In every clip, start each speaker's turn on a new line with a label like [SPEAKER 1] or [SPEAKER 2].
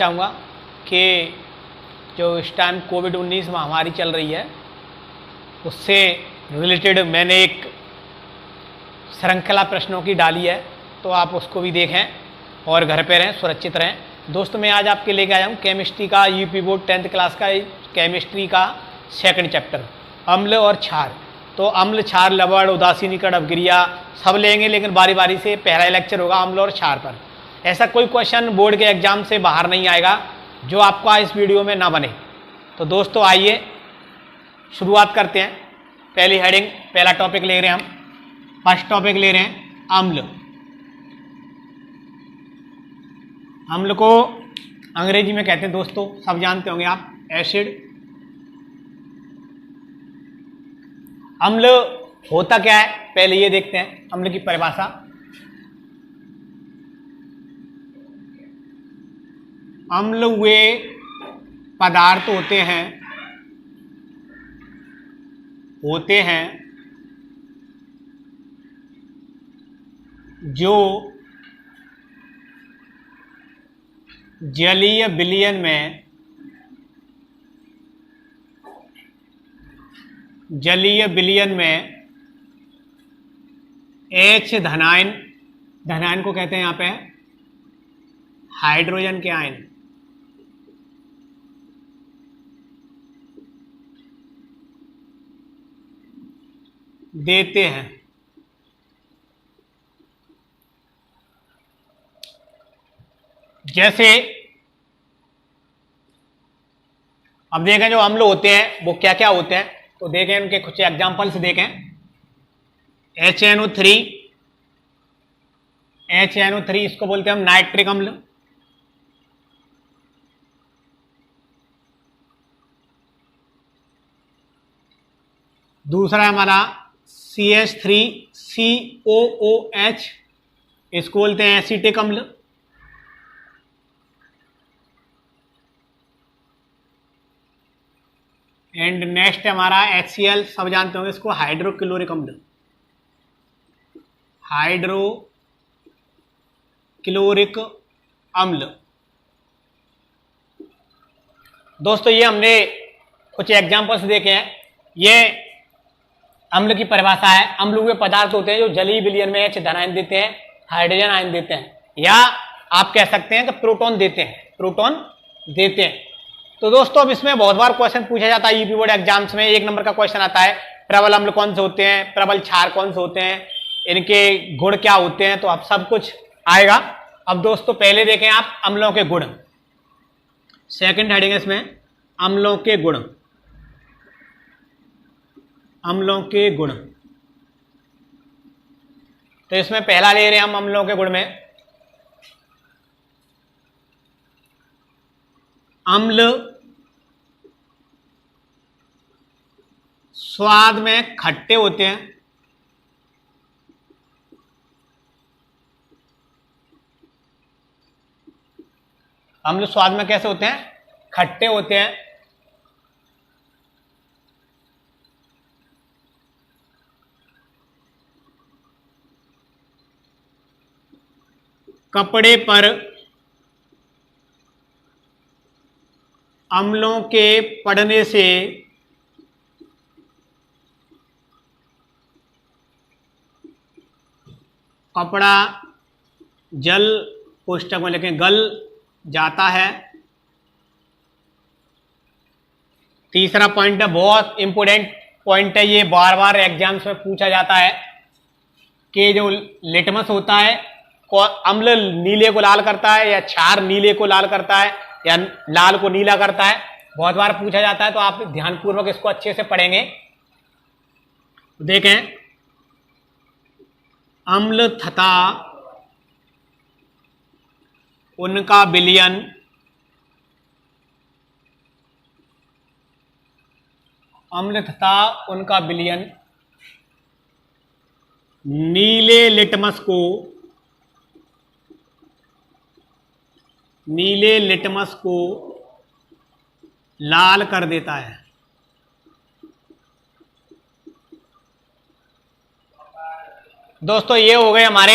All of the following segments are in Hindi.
[SPEAKER 1] चाहूँगा कि जो इस टाइम कोविड-19 महामारी चल रही है उससे रिलेटेड मैंने एक श्रृंखला प्रश्नों की डाली है, तो आप उसको भी देखें और घर पे रहें, सुरक्षित रहें। दोस्तों, मैं आज आपके लेके आया हूँ केमिस्ट्री का यूपी बोर्ड 10th क्लास का केमिस्ट्री का सेकंड चैप्टर अम्ल और क्षार। तो अम्ल, क्षार, लवण, उदासीनीकरण, अपक्रिया सब लेंगे, लेकिन बारी बारी से पहला लेक्चर होगा अम्ल और क्षार पर। ऐसा कोई क्वेश्चन बोर्ड के एग्जाम से बाहर नहीं आएगा जो आपका इस वीडियो में ना बने। तो दोस्तों आइए शुरुआत करते हैं। पहली हेडिंग, पहला टॉपिक ले रहे हैं हम। फर्स्ट टॉपिक ले रहे हैं अम्ल। अम्ल को अंग्रेजी में कहते हैं दोस्तों, सब जानते होंगे आप, एसिड। अम्ल होता क्या है पहले ये देखते हैं, अम्ल की परिभाषा। अम्ल वे पदार्थ होते हैं जो जलीय विलयन में H धनायन को कहते हैं यहाँ पे हाइड्रोजन के आयन, देते हैं। जैसे अब देखें जो अम्ल होते हैं वो क्या क्या होते हैं, तो देखें उनके कुछ एग्जांपल्स देखें। HNO3 इसको बोलते हैं हम नाइट्रिक अम्ल। दूसरा हमारा CH3COOH, इसको बोलते हैं एसिटिक अम्ल। एंड नेक्स्ट हमारा HCl, सब जानते होंगे इसको, हाइड्रोक्लोरिक अम्ल। हाइड्रोक्लोरिक अम्ल। दोस्तों ये हमने कुछ एग्जांपल्स देखे हैं। ये अम्ल की परिभाषा है। अम्ल वे पदार्थ होते हैं जो जलीय विलयन में H धनायन देते हैं, हाइड्रोजन आयन देते हैं, या आप कह सकते हैं कि प्रोटॉन देते हैं। तो दोस्तों अब इसमें बहुत बार क्वेश्चन पूछा जाता है यूपी बोर्ड एग्जाम्स में। एक नंबर का क्वेश्चन आता है, प्रबल अम्ल कौन से होते हैं, प्रबल क्षार कौन से होते हैं, इनके गुण क्या होते हैं, तो अब सब कुछ आएगा। अब दोस्तों पहले देखें आप अम्लों के गुण। सेकंड हेडिंग इसमें अम्लों के गुण। तो इसमें पहला ले रहे हैं हम अम्लों के गुण में, अम्ल स्वाद में खट्टे होते हैं। अम्ल स्वाद में कैसे होते हैं? खट्टे होते हैं। कपड़े पर अम्लों के पड़ने से कपड़ा जल, पुस्तक में लिखें, गल जाता है। तीसरा पॉइंट है, बहुत इंपोर्टेंट पॉइंट है, ये बार बार एग्जाम्स में पूछा जाता है कि जो लिटमस होता है, अम्ल नीले को लाल करता है या क्षार नीले को लाल करता है या लाल को नीला करता है, बहुत बार पूछा जाता है। तो आप ध्यानपूर्वक इसको अच्छे से पढ़ेंगे। देखें, अम्ल तथा उनका विलयन नीले लिटमस को लाल कर देता है। दोस्तों ये हो गए हमारे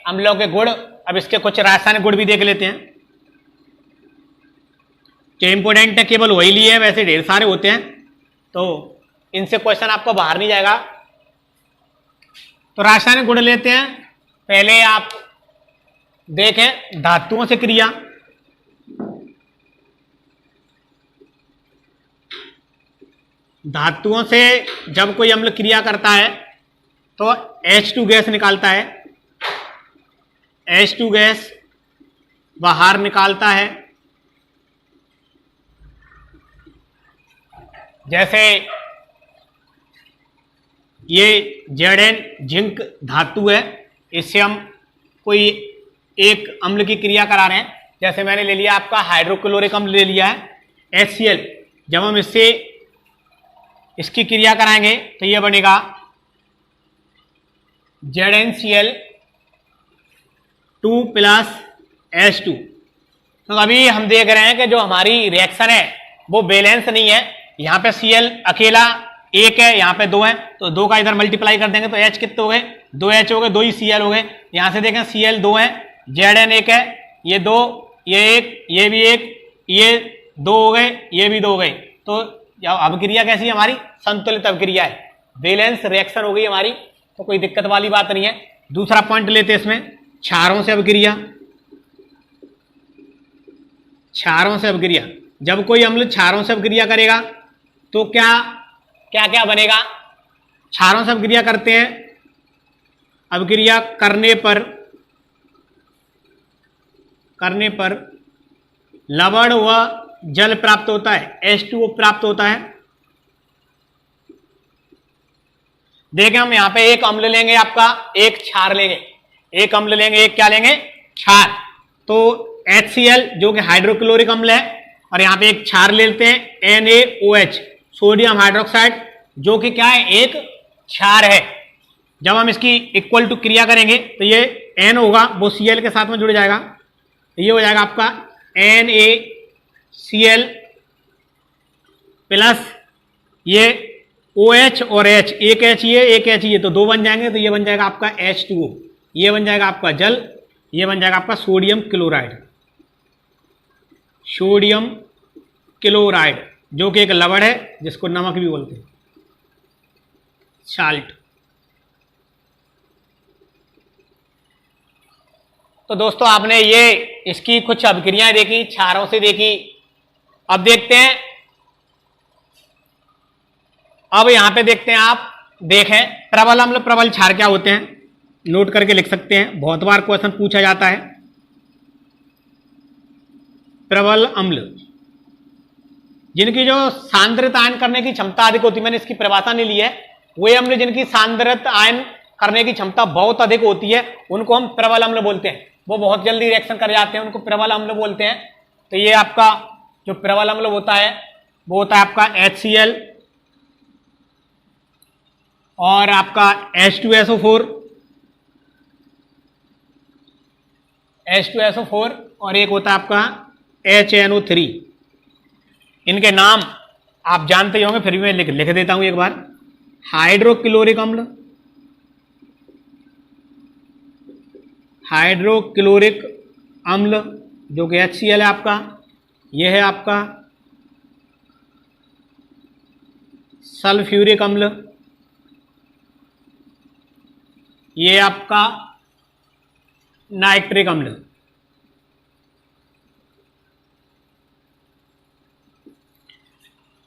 [SPEAKER 1] अम्लों के गुण। अब इसके कुछ रासायनिक गुण भी देख लेते हैं। जो इंपॉर्टेंट है केवल वही लिए हैं, वैसे ढेर सारे होते हैं, तो इनसे क्वेश्चन आपको बाहर नहीं जाएगा। तो रासायनिक गुण लेते हैं। पहले आप देखें धातुओं से क्रिया। धातुओं से जब कोई अम्ल क्रिया करता है तो H2 गैस निकालता है, H2 गैस बाहर निकालता है। जैसे ये Zn जिंक धातु है, इससे हम कोई एक अम्ल की क्रिया करा रहे हैं। जैसे मैंने ले लिया आपका हाइड्रोक्लोरिक अम्ल ले लिया है HCl। जब हम इससे इसकी क्रिया कराएंगे तो ये बनेगा ZnCl 2 प्लस H2। तो अभी हम देख रहे हैं कि जो हमारी रिएक्शन है वो बैलेंस नहीं है। यहाँ पे Cl अकेला एक है, यहाँ पे 2 है, तो 2 का इधर मल्टीप्लाई कर देंगे तो H कितने हो गए, 2H हो गए, 2 ही Cl हो गए। यहाँ से देखें Cl 2 है, Zn 1 है, ये 2, ये 1, ये भी 1, ये 2 हो गए, ये भी 2 हो गए। तो अभिक्रिया कैसी है हमारी, संतुलित अभिक्रिया है, बैलेंस रिएक्शन हो गई हमारी, तो कोई दिक्कत वाली बात नहीं है। दूसरा पॉइंट लेते हैं इसमें, क्षारों से अभिक्रिया। क्षारों से अभिक्रिया, जब कोई अम्ल क्षारों से अभिक्रिया करेगा तो क्या क्या क्या बनेगा। क्षारों से अभिक्रिया करते हैं, अभिक्रिया करने पर लवण व जल प्राप्त होता है, H2O प्राप्त होता है। देखें हम यहां पे एक अम्ल लेंगे, आपका एक क्षार लेंगे, एक अम्ल लेंगे, एक क्या लेंगे, क्षार। तो HCl जो कि हाइड्रोक्लोरिक अम्ल है, और यहां पे एक क्षार लेते हैं NaOH सोडियम हाइड्रोक्साइड, जो कि क्या है, एक क्षार है। जब हम इसकी इक्वल टू क्रिया करेंगे तो ये N होगा, वो Cl के साथ में जुड़ जाएगा, ये हो जाएगा आपका NaCl प्लस ये OH और H, एक H ये एक H ये, तो 2 बन जाएंगे, तो ये बन जाएगा आपका H2O, ये बन जाएगा आपका जल, ये बन जाएगा आपका सोडियम क्लोराइड। सोडियम क्लोराइड जो कि एक लवण है, जिसको नमक भी बोलते हैं, साल्ट। तो दोस्तों आपने ये इसकी कुछ अभिक्रियाएं देखी, क्षारों से देखी। अब देखते हैं, अब यहां पे देखते हैं, आप देखें प्रबल अम्ल प्रबल क्षार क्या होते हैं, नोट करके लिख सकते हैं, बहुत बार क्वेश्चन पूछा जाता है। प्रबल अम्ल जिनकी जो सांद्रित आयन करने की क्षमता अधिक होती है, मैंने इसकी परिभाषा नहीं ली है, वे अम्ल जिनकी सांद्रित आयन करने की क्षमता बहुत अधिक होती है, उनको हम प्रबल अम्ल बोलते हैं। वो बहुत जल्दी रिएक्शन कर जाते हैं, उनको प्रबल अम्ल बोलते हैं। तो ये आपका जो प्रबल अम्ल होता है वो होता है आपका HCl और आपका H2SO4 और एक होता है आपका HNO3। इनके नाम आप जानते ही होंगे, फिर भी मैं लिख देता हूं एक बार। हाइड्रोक्लोरिक अम्ल, हाइड्रोक्लोरिक अम्ल जो कि HCl है आपका, यह है आपका सल्फ्यूरिक अम्ल, ये आपका नाइट्रिक अम्ल।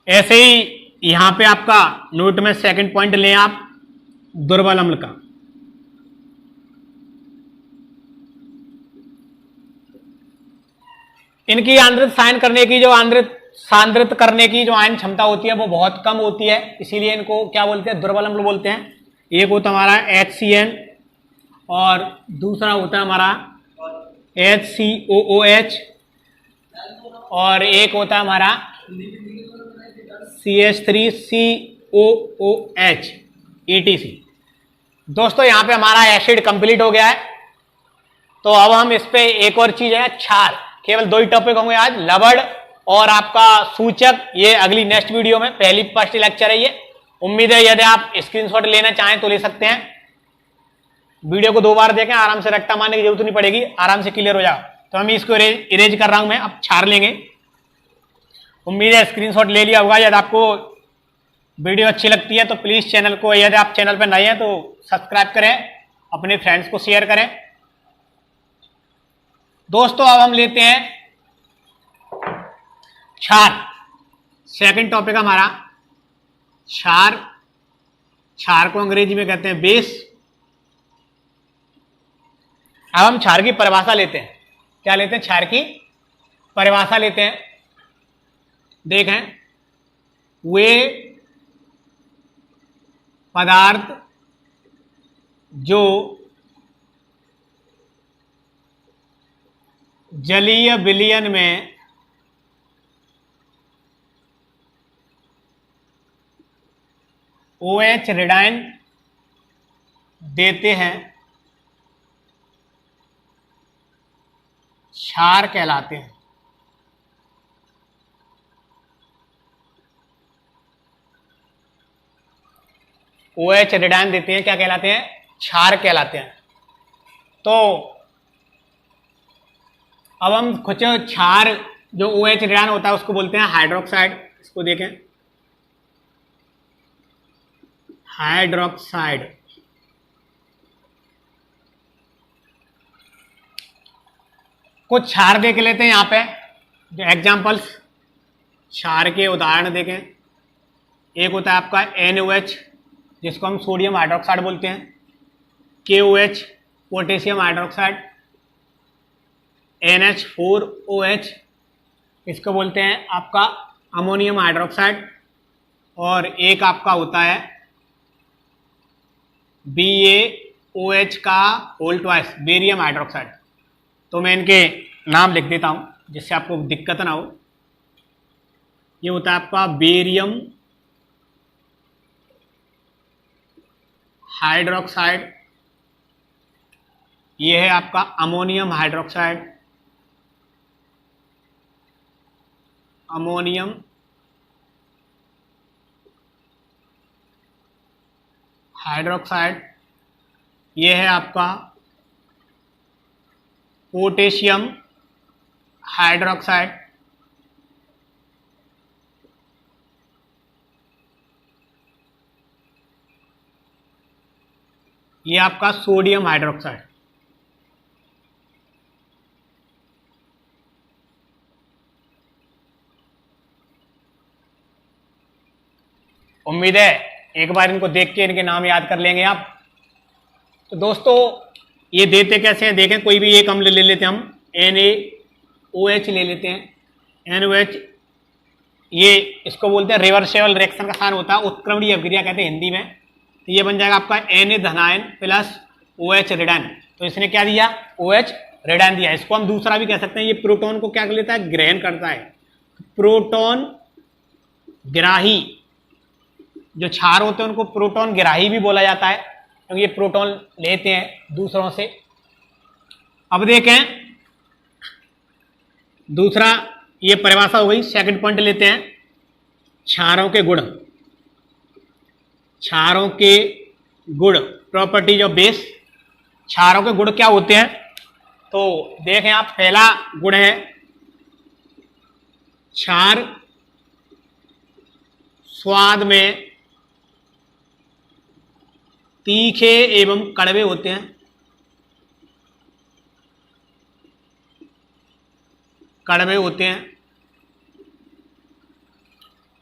[SPEAKER 1] ऐसे ही यहां पे आपका नोट में सेकंड पॉइंट लें आप, दुर्बल अम्ल का। इनकी आंद्रित सायन करने की जो सांद्रित करने की जो आयन क्षमता होती है वो बहुत कम होती है, इसीलिए इनको क्या बोलते हैं, दुर्बल अम्ल बोलते हैं। एक होता हमारा HCl और दूसरा होता है हमारा HCOOH और एक होता है हमारा CH3COOH ETC। दोस्तों यहाँ पे हमारा एसिड कंप्लीट हो गया है। तो अब हम इस पे एक और चीज है, क्षार। केवल 2 ही टॉपिक होंगे आज, लवण और आपका सूचक, ये अगली नेक्स्ट वीडियो में, पहली फर्स्ट लेक्चर है ये। उम्मीद है यदि आप स्क्रीनशॉट लेना चाहें तो ले सकते हैं। वीडियो को 2 बार देखें, आराम से रट्टा मारने की जरूरत नहीं पड़ेगी, आराम से क्लियर हो जाएगा। तो हम इसको इरेज कर रहा हूं मैं। अब क्षार लेंगे, उम्मीद है स्क्रीनशॉट ले लिया होगा। यदि आपको वीडियो अच्छी लगती है तो प्लीज़ चैनल को, यदि आप चैनल पर नए हैं तो सब्सक्राइब करें, अपने फ्रेंड्स को शेयर करें। दोस्तों अब हम लेते हैं क्षार। सेकंड टॉपिक हमारा क्षार। क्षार को अंग्रेजी में कहते हैं बेस। अब हम क्षार की परिभाषा लेते हैं। क्या लेते हैं? क्षार की परिभाषा लेते हैं। देखें, वे पदार्थ जो जलीय विलयन में OH रेडाइन देते हैं क्षार कहलाते हैं। OH रेडाइन देते हैं, क्या कहलाते हैं? क्षार कहलाते हैं। तो अब हम कुछ क्षार जो OH रेडाइन होता है उसको बोलते हैं हाइड्रोक्साइड। इसको देखें, हाइड्रोक्साइड। कुछ क्षार देख लेते हैं यहाँ पे, जो एग्जाम्पल्स क्षार के उदाहरण देखें। एक होता है आपका NOH, जिसको हम सोडियम हाइड्रोक्साइड बोलते हैं। KOH potassium hydroxide. NH4OH इसको बोलते हैं आपका अमोनियम हाइड्रोक्साइड। और एक आपका होता है BaOH का होल ट्वाइस, बेरियम हाइड्रोक्साइड। तो मैं इनके नाम लिख देता हूं जिससे आपको दिक्कत ना हो। ये होता है आपका बेरियम हाइड्रोक्साइड। ये है आपका अमोनियम हाइड्रोक्साइड, अमोनियम हाइड्रोक्साइड। ये है आपका पोटेशियम हाइड्रोक्साइड। ये आपका सोडियम हाइड्रोक्साइड। उम्मीद है एक बार इनको देख के इनके नाम याद कर लेंगे आप। तो दोस्तों ये देते कैसे हैं देखें। कोई भी एक अम्ल ले लेते हैं हम, NaOH ले लेते हैं। NOH ये इसको बोलते हैं रिवर्सेबल रिएक्शन का साइन होता है, उत्क्रमणीय अभिक्रिया कहते हैं हिंदी में। तो ये बन जाएगा आपका Na धनायन प्लस OH रेडाइन। तो इसने क्या दिया? OH रेडाइन दिया। इसको हम दूसरा भी कह सकते हैं। ये प्रोटॉन को क्या कर लेता है? ग्रहण करता है। प्रोटॉन ग्राही जो क्षार होते हैं उनको प्रोटॉन ग्राही भी बोला जाता है, क्योंकि ये प्रोटॉन लेते हैं दूसरों से। अब देखें दूसरा, ये परिभाषा हो गई। सेकंड पॉइंट लेते हैं क्षारों के गुण। क्षारों के गुण, प्रॉपर्टीज ऑफ बेस। क्षारों के गुण क्या होते हैं? तो देखें आप, पहला गुण है क्षार स्वाद में तीखे एवं कड़वे होते हैं। कड़वे होते हैं,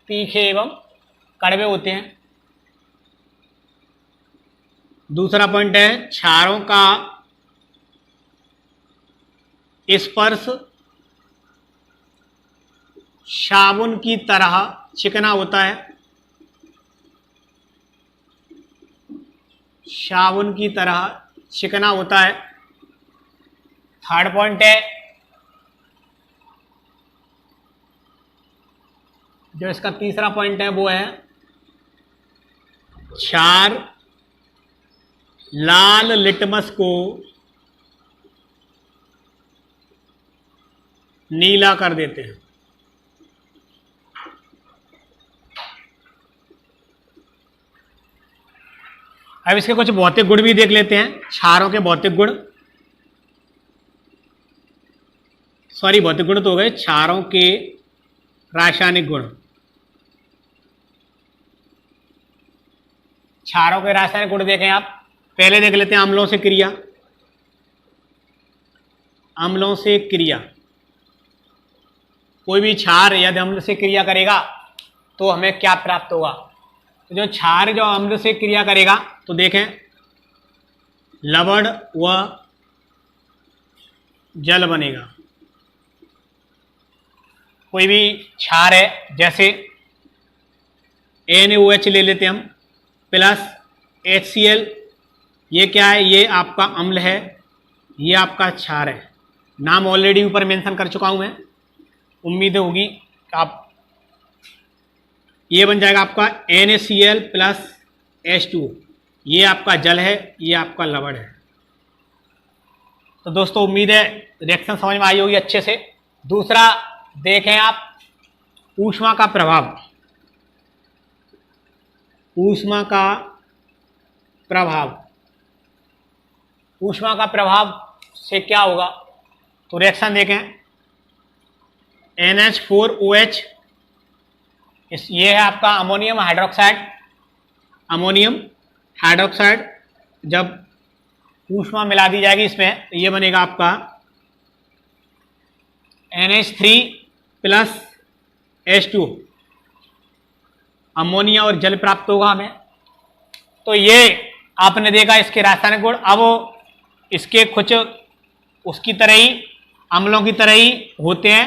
[SPEAKER 1] तीखे एवं कड़वे होते हैं। दूसरा पॉइंट है क्षारों का स्पर्श साबुन की तरह चिकना होता है। साबुन की तरह चिकना होता है। थर्ड पॉइंट है जो इसका तीसरा पॉइंट है वो है क्षार लाल लिटमस को नीला कर देते हैं। अब इसके कुछ भौतिक गुण भी देख लेते हैं। क्षारों के भौतिक गुण, भौतिक गुण तो हो गए। क्षारों के रासायनिक गुण। क्षारों के रासायनिक गुण देखें आप, पहले देख लेते हैं अम्लों से क्रिया। अम्लों से क्रिया, कोई भी क्षार यदि अम्ल से क्रिया करेगा तो हमें क्या प्राप्त होगा। तो जो क्षार जो अम्ल से क्रिया करेगा तो देखें लवण व जल बनेगा। कोई भी क्षार है जैसे NaOH ले लेते हैं हम प्लस HCl, ये क्या है, ये आपका अम्ल है, ये आपका क्षार है। नाम ऑलरेडी ऊपर मेंशन कर चुका हूं मैं, उम्मीद होगी कि आप, ये बन जाएगा आपका NaCl प्लस H2, ये आपका जल है, ये आपका लवण है। तो दोस्तों उम्मीद है रिएक्शन समझ में आई होगी अच्छे से। दूसरा देखें आप ऊष्मा का प्रभाव। ऊष्मा का प्रभाव, ऊष्मा का प्रभाव से क्या होगा, तो रिएक्शन देखें NH4OH, ये है आपका अमोनियम हाइड्रोक्साइड। अमोनियम हाइड्रोक्साइड जब ऊष्मा मिला दी जाएगी इसमें तो ये बनेगा आपका NH3 प्लस H2, अमोनिया और जल प्राप्त होगा हमें। तो ये आपने देखा इसके रासायनिक गुण। अब इसके कुछ उसकी तरह ही अम्लों की तरह ही होते हैं,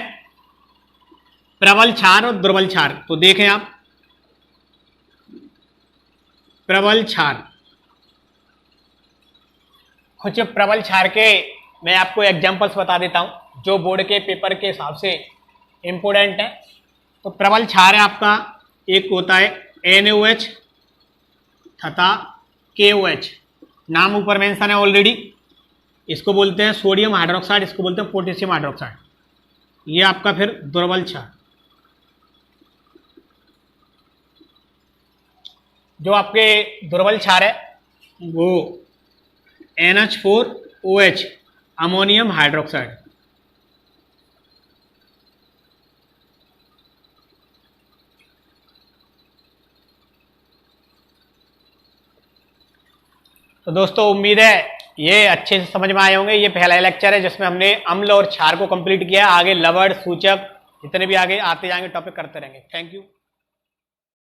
[SPEAKER 1] प्रबल क्षार और दुर्बल क्षार। तो देखें आप प्रबल क्षार, कुछ प्रबल क्षार के मैं आपको एग्जांपल्स बता देता हूं जो बोर्ड के पेपर के हिसाब से इंपोर्टेंट है। तो प्रबल क्षार है आपका, एक होता है NaOH तथा KOH, नाम ऊपर मेंशन है ऑलरेडी। इसको बोलते हैं सोडियम हाइड्रोक्साइड, इसको बोलते हैं पोटेशियम हाइड्रोक्साइड। ये आपका फिर दुर्बल क्षार। जो आपके दुर्बल क्षार है वो NH4OH, अमोनियम हाइड्रोक्साइड। तो दोस्तों उम्मीद है ये अच्छे से समझ में आए होंगे। ये पहला लेक्चर है जिसमें हमने अम्ल और क्षार को कंप्लीट किया है। आगे लवण, सूचक, जितने भी आगे आते जाएंगे टॉपिक करते रहेंगे। Thank you.